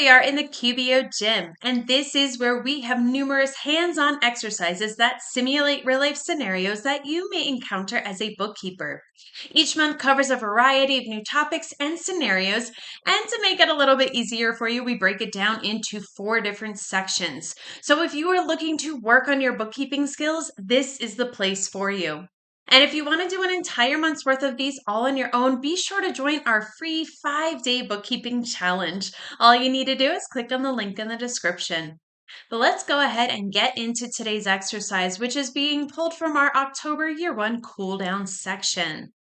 we are in the QBO gym, and this is where we have numerous hands-on exercises that simulate real-life scenarios that you may encounter as a bookkeeper. Each month covers a variety of new topics and scenarios, and to make it a little bit easier for you, we break it down into 4 different sections. So if you are looking to work on your bookkeeping skills, this is the place for you. And if you want to do an entire month's worth of these all on your own, be sure to join our free 5-day bookkeeping challenge. All you need to do is click on the link in the description. But let's go ahead and get into today's exercise, which is being pulled from our October Year 1 cool down section.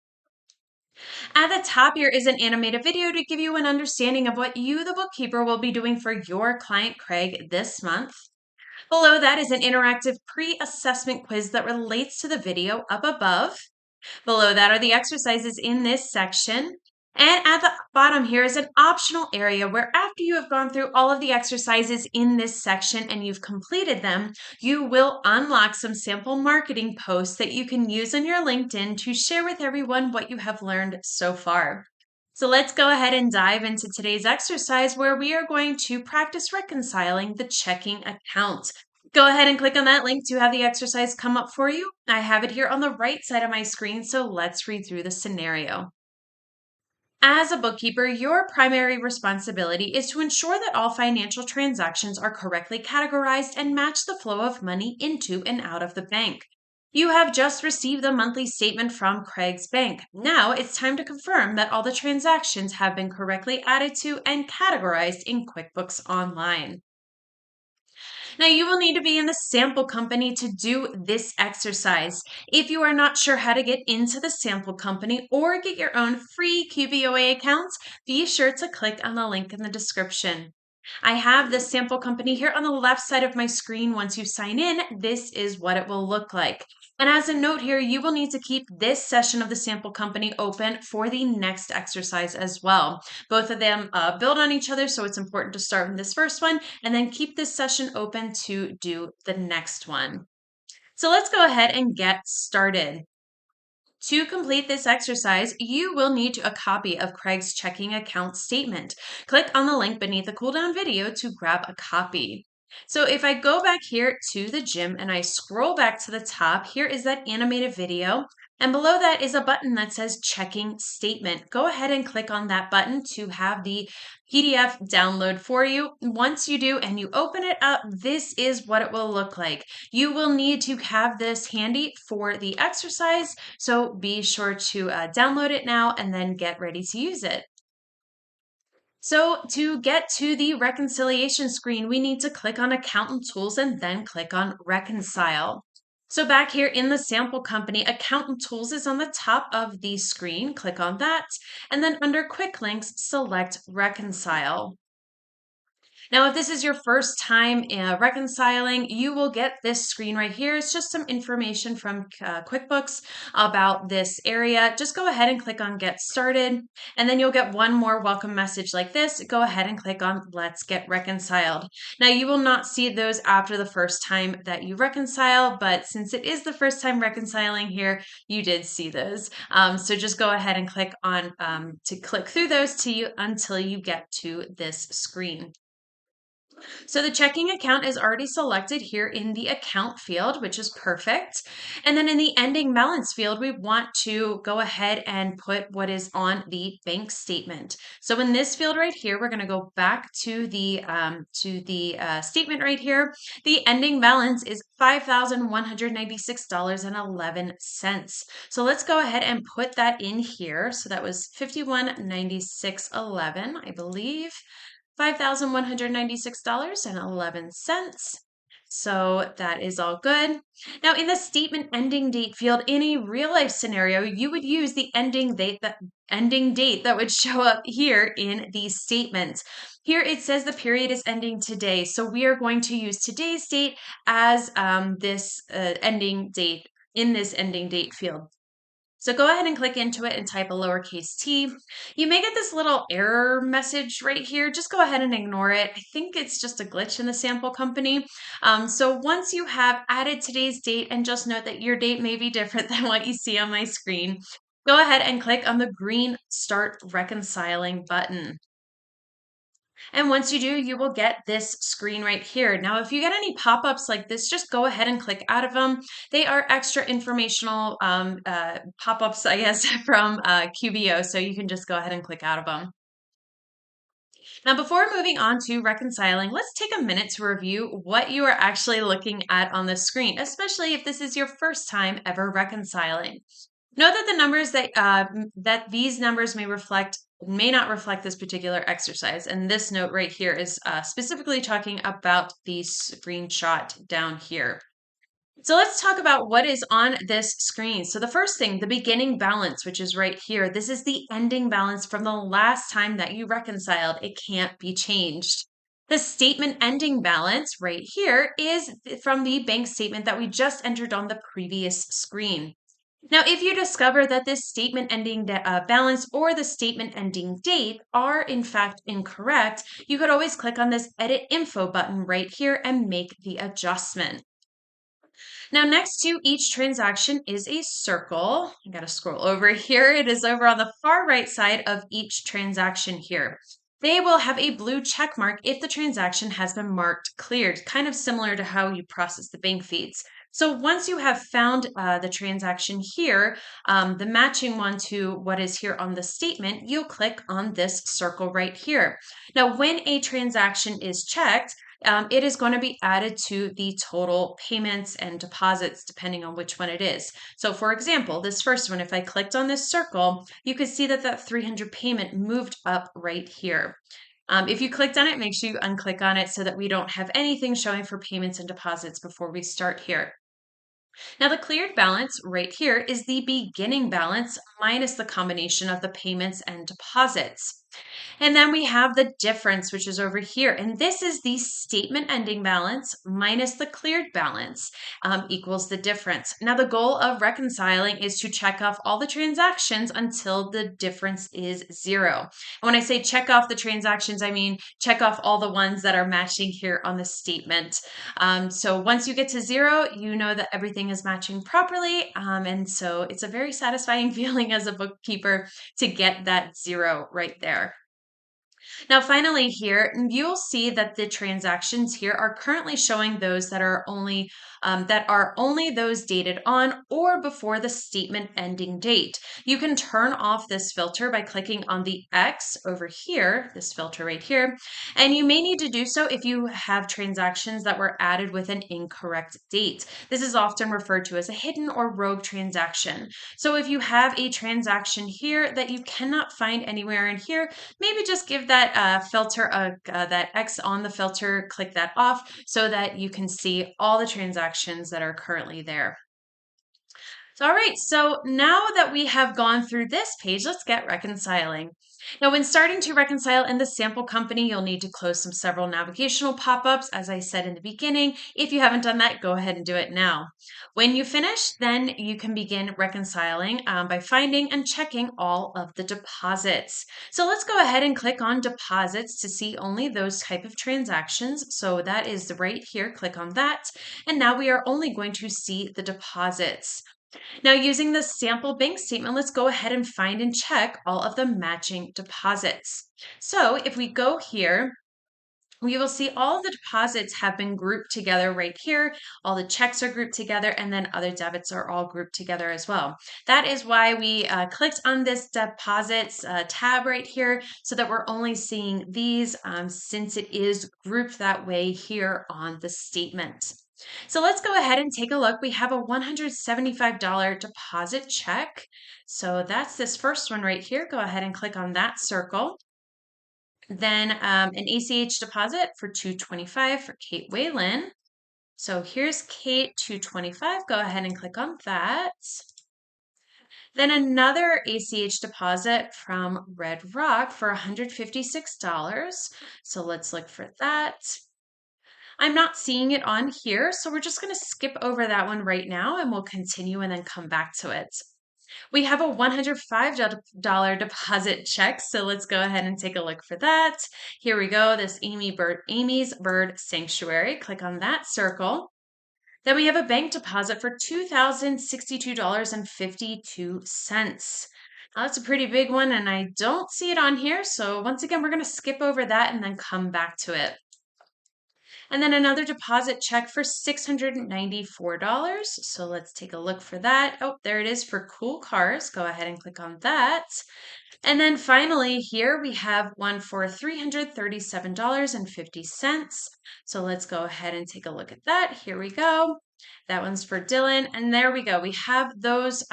At the top here is an animated video to give you an understanding of what you, the bookkeeper, will be doing for your client Craig this month. Below that is an interactive pre-assessment quiz that relates to the video up above. Below that are the exercises in this section. And at the bottom here is an optional area where after you have gone through all of the exercises in this section and you've completed them, you will unlock some sample marketing posts that you can use on your LinkedIn to share with everyone what you have learned so far. So let's go ahead and dive into today's exercise where we are going to practice reconciling the checking account. Go ahead and click on that link to have the exercise come up for you. I have it here on the right side of my screen, so let's read through the scenario. As a bookkeeper, your primary responsibility is to ensure that all financial transactions are correctly categorized and match the flow of money into and out of the bank. You have just received the monthly statement from Craig's bank. Now it's time to confirm that all the transactions have been correctly added to and categorized in QuickBooks Online. Now, you will need to be in the sample company to do this exercise. If you are not sure how to get into the sample company or get your own free QBOA account, be sure to click on the link in the description. I have the sample company here on the left side of my screen. Once you sign in, this is what it will look like. And as a note here, you will need to keep this session of the sample company open for the next exercise as well. Both of them build on each other, so it's important to start with this first one and then keep this session open to do the next one. So let's go ahead and get started. To complete this exercise, you will need a copy of Craig's checking account statement. Click on the link beneath the cooldown video to grab a copy. So if I go back here to the gym and I scroll back to the top, here is that animated video. And below that is a button that says checking statement. Go ahead and click on that button to have the PDF download for you. Once you do and you open it up, this is what it will look like. You will need to have this handy for the exercise, so be sure to download it now and then get ready to use it. So to get to the reconciliation screen, we need to click on Accountant Tools and then click on Reconcile. So back here in the sample company, Accountant Tools is on the top of the screen. Click on that. And then under Quick Links, select Reconcile. Now, if this is your first time reconciling, you will get this screen right here. It's just some information from QuickBooks about this area. Just go ahead and click on Get Started, and then you'll get one more welcome message like this. Go ahead and click on Let's Get Reconciled. Now, you will not see those after the first time that you reconcile, but since it is the first time reconciling here, you did see those. So just go ahead and click on to click through those until you get to this screen. So the checking account is already selected here in the account field, which is perfect. And then in the ending balance field, we want to go ahead and put what is on the bank statement. So in this field right here, we're going to go back to the statement right here. The ending balance is $5,196.11. So let's go ahead and put that in here. So that was $51,96.11, I believe. $5,196.11. So that is all good. Now in the statement ending date field, in a real life scenario, you would use the ending date that would show up here in the statement. Here it says the period is ending today. So we are going to use today's date as this ending date in this ending date field. So go ahead and click into it and type a lowercase t. You may get this little error message right here. Just go ahead and ignore it. I think it's just a glitch in the sample company. So once you have added today's date, and just note that your date may be different than what you see on my screen, go ahead and click on the green Start Reconciling button. And once you do, you will get this screen right here. Now, if you get any pop-ups like this, just go ahead and click out of them. They are extra informational pop-ups, I guess, from QBO, so you can just go ahead and click out of them. Now, before moving on to reconciling, let's take a minute to review what you are actually looking at on the screen, especially if this is your first time ever reconciling. Know that the numbers that these numbers may not reflect this particular exercise. And this note right here is specifically talking about the screenshot down here. So let's talk about what is on this screen. So the first thing, the beginning balance, which is right here. This is the ending balance from the last time that you reconciled. It can't be changed. The statement ending balance right here is from the bank statement that we just entered on the previous screen. Now, if you discover that this statement ending balance or the statement ending date are in fact incorrect, you could always click on this edit info button right here and make the adjustment. Now, next to each transaction is a circle. I got to scroll over here. It is over on the far right side of each transaction here. They will have a blue check mark if the transaction has been marked cleared, kind of similar to how you process the bank feeds. So once you have found the transaction here, the matching one to what is here on the statement, you'll click on this circle right here. Now, when a transaction is checked, it is going to be added to the total payments and deposits depending on which one it is. So for example, this first one, if I clicked on this circle, you could see that that 300 payment moved up right here. If you clicked on it, make sure you unclick on it so that we don't have anything showing for payments and deposits before we start here. Now, the cleared balance right here is the beginning balance minus the combination of the payments and deposits. And then we have the difference, which is over here. And this is the statement ending balance minus the cleared balance equals the difference. Now, the goal of reconciling is to check off all the transactions until the difference is zero. And when I say check off the transactions, I mean check off all the ones that are matching here on the statement. So once you get to zero, you know that everything is matching properly. And so it's a very satisfying feeling as a bookkeeper to get that zero right there. Now, finally here, you'll see that the transactions here are currently showing those that are only those dated on or before the statement ending date. You can turn off this filter by clicking on the X over here, this filter right here, and you may need to do so if you have transactions that were added with an incorrect date. This is often referred to as a hidden or rogue transaction. So if you have a transaction here that you cannot find anywhere in here, maybe just give that filter, that X on the filter, click that off so that you can see all the transactions that are currently there. So, all right, so now that we have gone through this page, let's get reconciling. Now, when starting to reconcile in the sample company, you'll need to close several navigational pop-ups, as I said in the beginning. If you haven't done that, go ahead and do it now. When you finish, then you can begin reconciling by finding and checking all of the deposits. So let's go ahead and click on deposits to see only those type of transactions. So that is right here, click on that. And now we are only going to see the deposits. Now, using the sample bank statement, let's go ahead and find and check all of the matching deposits. So if we go here, we will see all the deposits have been grouped together right here. All the checks are grouped together, and then other debits are all grouped together as well. That is why we clicked on this deposits tab right here, so that we're only seeing these since it is grouped that way here on the statement. So let's go ahead and take a look. We have a $175 deposit check. So that's this first one right here. Go ahead and click on that circle. Then an ACH deposit for $225 for Kate Whalen. So here's Kate, $225. Go ahead and click on that. Then another ACH deposit from Red Rock for $156. So let's look for that. I'm not seeing it on here, so we're just going to skip over that one right now and we'll continue and then come back to it. We have a $105 deposit check, so let's go ahead and take a look for that. Here we go, this Amy's Bird Sanctuary. Click on that circle. Then we have a bank deposit for $2,062.52. That's a pretty big one, and I don't see it on here. So once again, we're going to skip over that and then come back to it. And then another deposit check for $694. So let's take a look for that. Oh, there it is for Cool Cars. Go ahead and click on that. And then finally here we have one for $337.50. So let's go ahead and take a look at that. Here we go. That one's for Dylan. And there we go. We have those.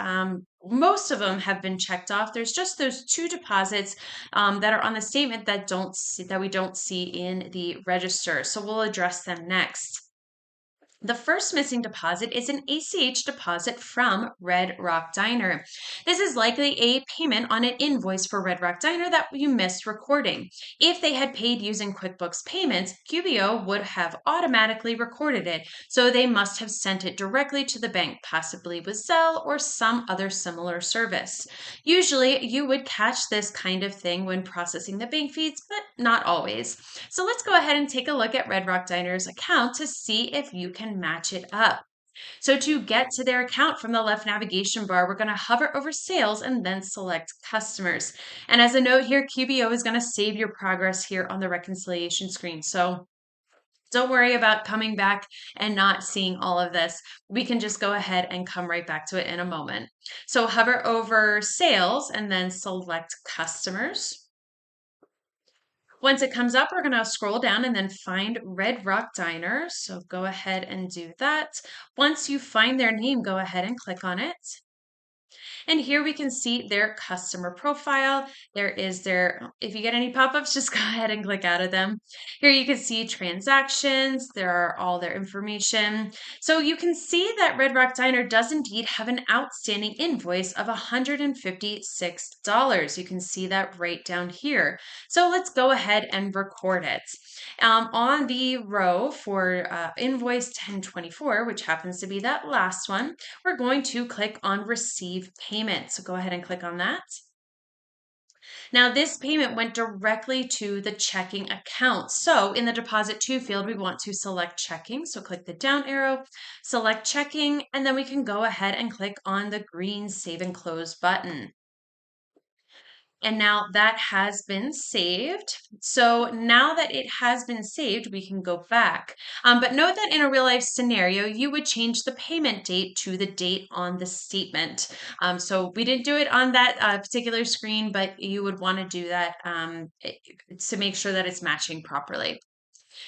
Most of them have been checked off. There's just those two deposits that are on the statement that we don't see in the register. So we'll address them next. The first missing deposit is an ACH deposit from Red Rock Diner. This is likely a payment on an invoice for Red Rock Diner that you missed recording. If they had paid using QuickBooks Payments, QBO would have automatically recorded it, so they must have sent it directly to the bank, possibly with Zelle or some other similar service. Usually, you would catch this kind of thing when processing the bank feeds, but not always. So let's go ahead and take a look at Red Rock Diner's account to see if you can match it up. So to get to their account from the left navigation bar, we're going to hover over sales and then select customers. And as a note here, QBO is going to save your progress here on the reconciliation screen. So don't worry about coming back and not seeing all of this. We can just go ahead and come right back to it in a moment. So hover over sales and then select customers. Once it comes up, we're going to scroll down and then find Red Rock Diner. So go ahead and do that. Once you find their name, go ahead and click on it. And here we can see their customer profile. There is if you get any pop-ups, just go ahead and click out of them. Here you can see transactions. There are all their information. So you can see that Red Rock Diner does indeed have an outstanding invoice of $156. You can see that right down here. So let's go ahead and record it. On the row for invoice 1024, which happens to be that last one, we're going to click on receive payment. So go ahead and click on that. Now this payment went directly to the checking account. So in the deposit to field, we want to select checking. So click the down arrow, select checking, and then we can go ahead and click on the green save and close button. And now that has been saved. So now that it has been saved, we can go back. But note that in a real life scenario, you would change the payment date to the date on the statement. So we didn't do it on that particular screen, but you would want to do that to make sure that it's matching properly.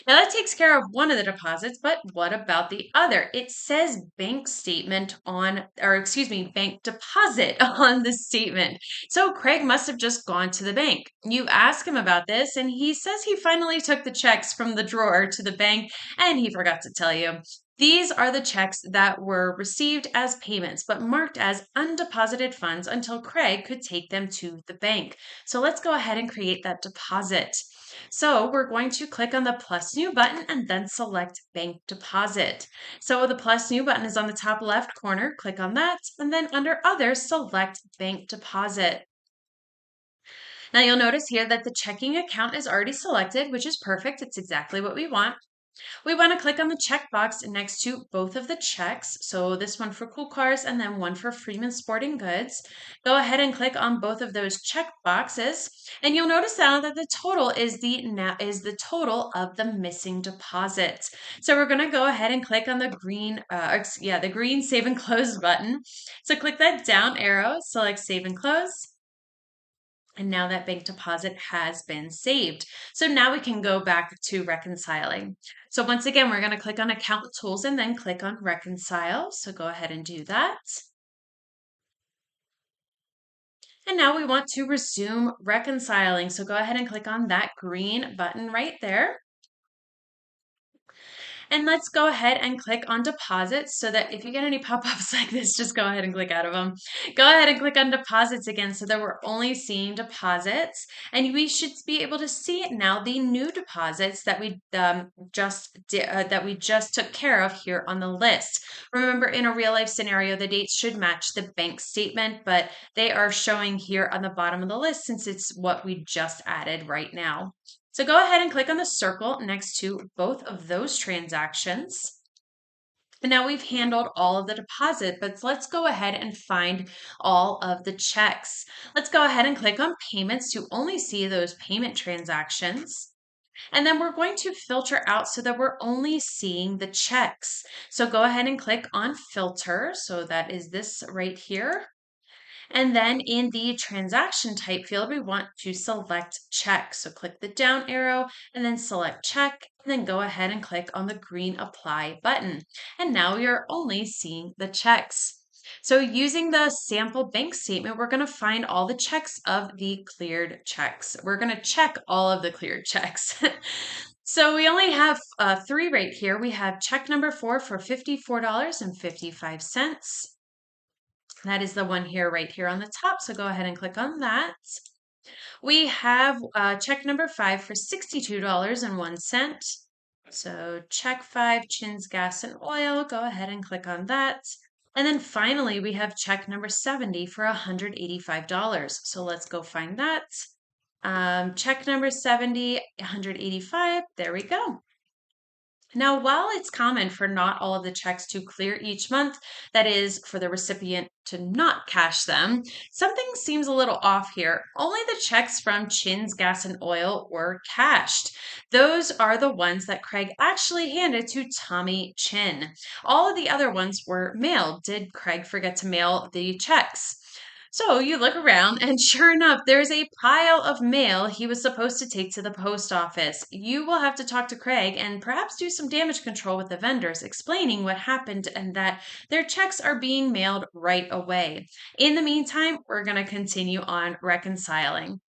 Now that takes care of one of the deposits, but what about the other? It says bank statement on, or excuse me, bank deposit on the statement. So Craig must have just gone to the bank. You ask him about this, and he says he finally took the checks from the drawer to the bank, and he forgot to tell you. These are the checks that were received as payments, but marked as undeposited funds until Craig could take them to the bank. So let's go ahead and create that deposit. So we're going to click on the plus new button and then select bank deposit. So the plus new button is on the top left corner. Click on that and then under others, select bank deposit. Now you'll notice here that the checking account is already selected, which is perfect. It's exactly what we want. We want to click on the checkbox next to both of the checks. So this one for Cool Cars and then one for Freeman Sporting Goods. Go ahead and click on both of those check boxes, and you'll notice now that the total is the total of the missing deposits. So we're going to go ahead and click on the green, the green Save and Close button. So click that down arrow, select Save and Close. And now that bank deposit has been saved. So now we can go back to reconciling. So once again, we're going to click on Account Tools and then click on Reconcile. So go ahead and do that. And now we want to resume reconciling. So go ahead and click on that green button right there. And let's go ahead and click on deposits so that if you get any pop-ups like this, just go ahead and click out of them. Go ahead and click on deposits again so that we're only seeing deposits. And we should be able to see now the new deposits that we just took care of here on the list. Remember, in a real life scenario, the dates should match the bank statement, but they are showing here on the bottom of the list since it's what we just added right now. So go ahead and click on the circle next to both of those transactions. And now we've handled all of the deposit, but let's go ahead and find all of the checks. Let's go ahead and click on payments to only see those payment transactions. And then we're going to filter out so that we're only seeing the checks. So go ahead and click on filter. So that is this right here. And then in the transaction type field, we want to select check. So click the down arrow and then select check, and then go ahead and click on the green apply button. And now we are only seeing the checks. So using the sample bank statement, we're going to find all the checks of the cleared checks. We're going to check all of the cleared checks. So we only have three right here. We have check number 4 for $54.55. That is the one here, right here on the top. So go ahead and click on that. We have check number 5 for $62.01. So check 5, Chins Gas and Oil. Go ahead and click on that. And then finally, we have check number 70 for $185. So let's go find that. Check number 70, $185. There we go. Now, while it's common for not all of the checks to clear each month, that is, for the recipient to not cash them, something seems a little off here. Only the checks from Chin's Gas and Oil were cashed. Those are the ones that Craig actually handed to Tommy Chin. All of the other ones were mailed. Did Craig forget to mail the checks? So you look around, and sure enough, there's a pile of mail he was supposed to take to the post office. You will have to talk to Craig and perhaps do some damage control with the vendors, explaining what happened and that their checks are being mailed right away. In the meantime, we're going to continue on reconciling.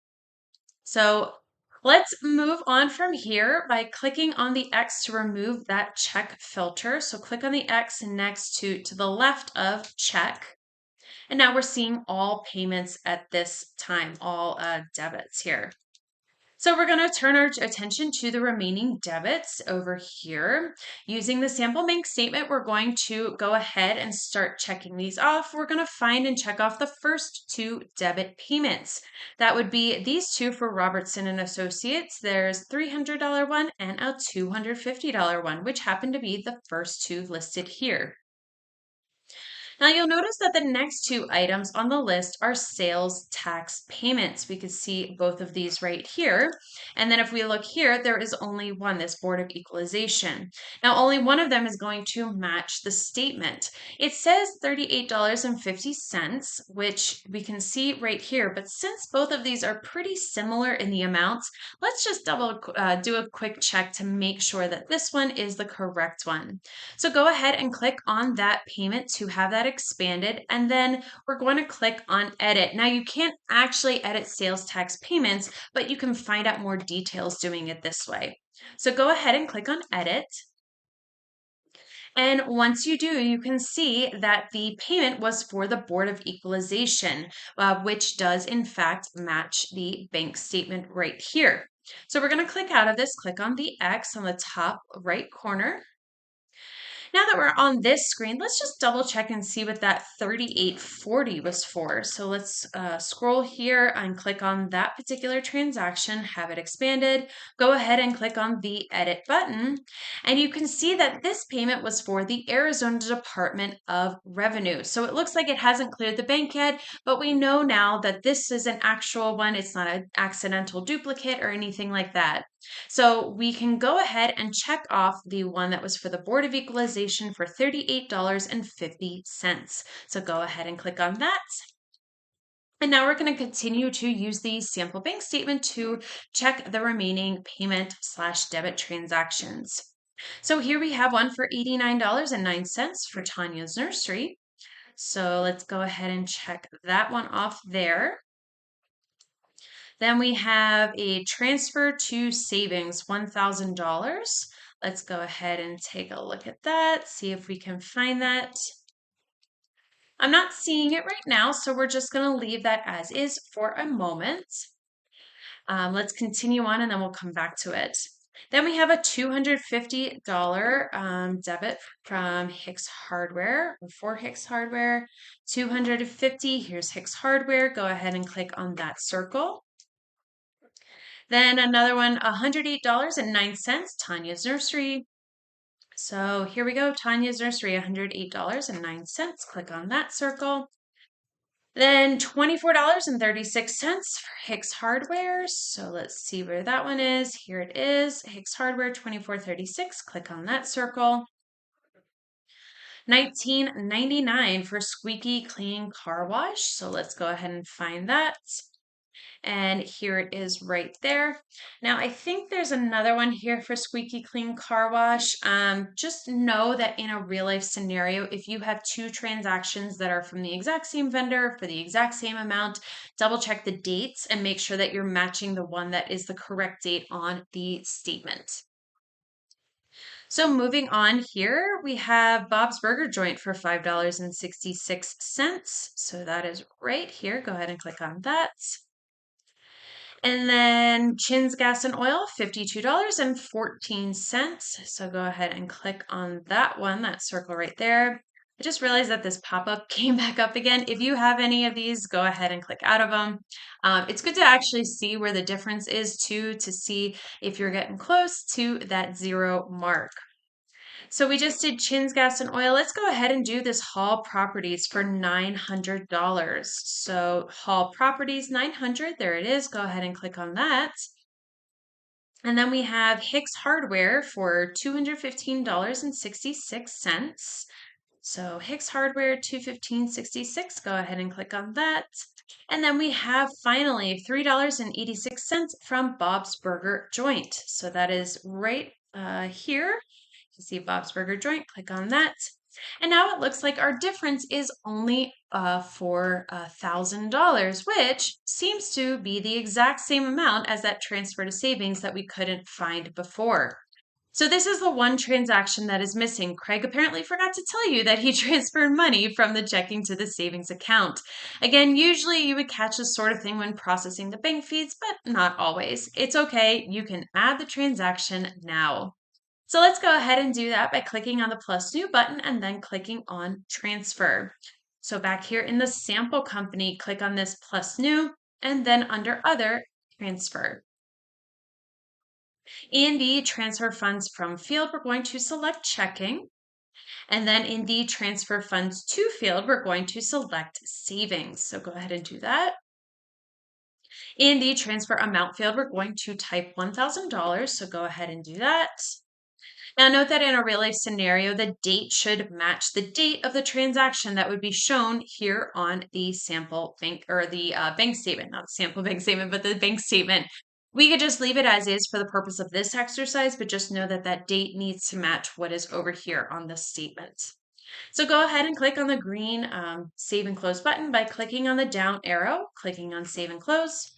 So let's move on from here by clicking on the X to remove that check filter. So click on the X next to the left of check. And now we're seeing all payments at this time, all debits here. So we're going to turn our attention to the remaining debits over here. Using the sample bank statement, we're going to go ahead and start checking these off. We're going to find and check off the first two debit payments. That would be these two for Robertson and Associates. There's $300 one and a $250 one, which happen to be the first two listed here. Now you'll notice that the next two items on the list are sales tax payments. We could see both of these right here. And then if we look here, there is only one, this Board of Equalization. Now only one of them is going to match the statement. It says $38.50, which we can see right here. But since both of these are pretty similar in the amounts, let's just do a quick check to make sure that this one is the correct one. So go ahead and click on that payment to have that expanded, and then we're going to click on edit. Now you can't actually edit sales tax payments, but you can find out more details doing it this way. So go ahead and click on edit. And once you do, you can see that the payment was for the Board of Equalization, which does in fact match the bank statement right here. So we're going to click out of this, click on the X on the top right corner. Now that we're on this screen, let's just double check and see what that 3840 was for. So let's scroll here and click on that particular transaction, have it expanded. Go ahead and click on the edit button. And you can see that this payment was for the Arizona Department of Revenue. So it looks like it hasn't cleared the bank yet, but we know now that this is an actual one. It's not an accidental duplicate or anything like that. So we can go ahead and check off the one that was for the Board of Equalization for $38.50. So go ahead and click on that. And now we're going to continue to use the sample bank statement to check the remaining payment/debit transactions. So here we have one for $89.09 for Tanya's Nursery. So let's go ahead and check that one off there. Then we have a transfer to savings, $1,000. Let's go ahead and take a look at that, see if we can find that. I'm not seeing it right now, so we're just going to leave that as is for a moment. Let's continue on and then we'll come back to it. Then we have a $250 debit from Hicks Hardware, or for Hicks Hardware. $250, here's Hicks Hardware. Go ahead and click on that circle. Then another one, $108.09, Tanya's Nursery. So here we go, Tanya's nursery, $108.09. Click on that circle. Then $24.36 for Hicks Hardware. So let's see where that one is. Here it is, Hicks Hardware, $24.36. Click on that circle. $19.99 for Squeaky Clean Car Wash. So let's go ahead and find that. And here it is right there. Now, I think there's another one here for Squeaky Clean Car Wash. Just know that in a real life scenario, if you have two transactions that are from the exact same vendor for the exact same amount, double check the dates and make sure that you're matching the one that is the correct date on the statement. So moving on here, we have Bob's Burger Joint for $5.66. So that is right here. Go ahead and click on that. And then Chin's Gas and Oil, $52.14. So go ahead and click on that one, that circle right there. I just realized that this pop-up came back up again. If you have any of these, go ahead and click out of them. It's good to actually see where the difference is too, to see if you're getting close to that 0 mark. So we just did Chin's Gas and Oil. Let's go ahead and do this Hall Properties for $900. So Hall Properties, 900. There it is. Go ahead and click on that. And then we have Hicks Hardware for $215.66. So Hicks Hardware, $215.66. Go ahead and click on that. And then we have finally $3.86 from Bob's Burger Joint. So that is right here. You see Bob's Burger Joint, click on that. And now it looks like our difference is only for $1,000, which seems to be the exact same amount as that transfer to savings that we couldn't find before. So this is the one transaction that is missing. Craig apparently forgot to tell you that he transferred money from the checking to the savings account. Again, usually you would catch this sort of thing when processing the bank feeds, but not always. It's okay. You can add the transaction now. So let's go ahead and do that by clicking on the plus new button and then clicking on transfer. So back here in the sample company, click on this plus new and then under other, transfer. In the transfer funds from field, we're going to select checking. And then in the transfer funds to field, we're going to select savings. So go ahead and do that. In the transfer amount field, we're going to type $1,000. So go ahead and do that. Now note that in a real life scenario, the date should match the date of the transaction that would be shown here on the sample bank or the bank statement, not the sample bank statement, but the bank statement. We could just leave it as is for the purpose of this exercise, but just know that that date needs to match what is over here on the statement. So go ahead and click on the green Save and Close button by clicking on the down arrow, clicking on Save and Close.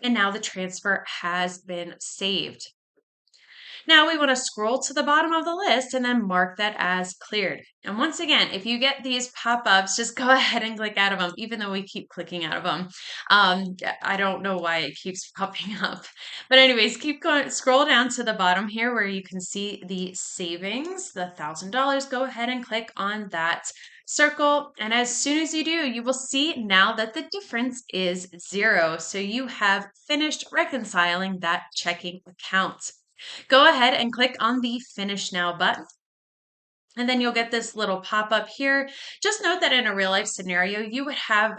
And now the transfer has been saved. Now we want to scroll to the bottom of the list and then mark that as cleared. And once again, if you get these pop-ups, just go ahead and click out of them, even though we keep clicking out of them. I don't know why it keeps popping up. But anyways, keep going, scroll down to the bottom here where you can see the savings, the $1,000. Go ahead and click on that circle. And as soon as you do, you will see now that the difference is 0. So you have finished reconciling that checking account. Go ahead and click on the Finish Now button. And then you'll get this little pop-up here. Just note that in a real life scenario, you would have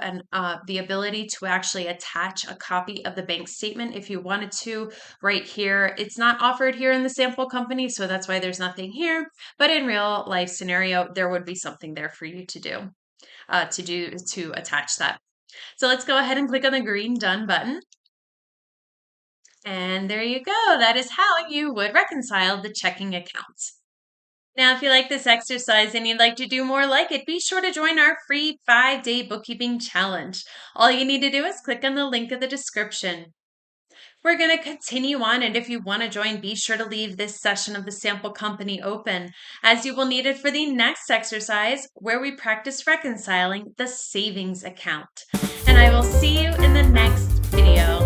the ability to actually attach a copy of the bank statement if you wanted to right here. It's not offered here in the sample company, so that's why there's nothing here. But in real life scenario, there would be something there for you to do to attach that. So let's go ahead and click on the green Done button. And there you go. That is how you would reconcile the checking accounts. Now, if you like this exercise and you'd like to do more like it, be sure to join our free 5-day bookkeeping challenge. All you need to do is click on the link in the description. We're going to continue on, and if you want to join, be sure to leave this session of the sample company open, as you will need it for the next exercise where we practice reconciling the savings account. And I will see you in the next video.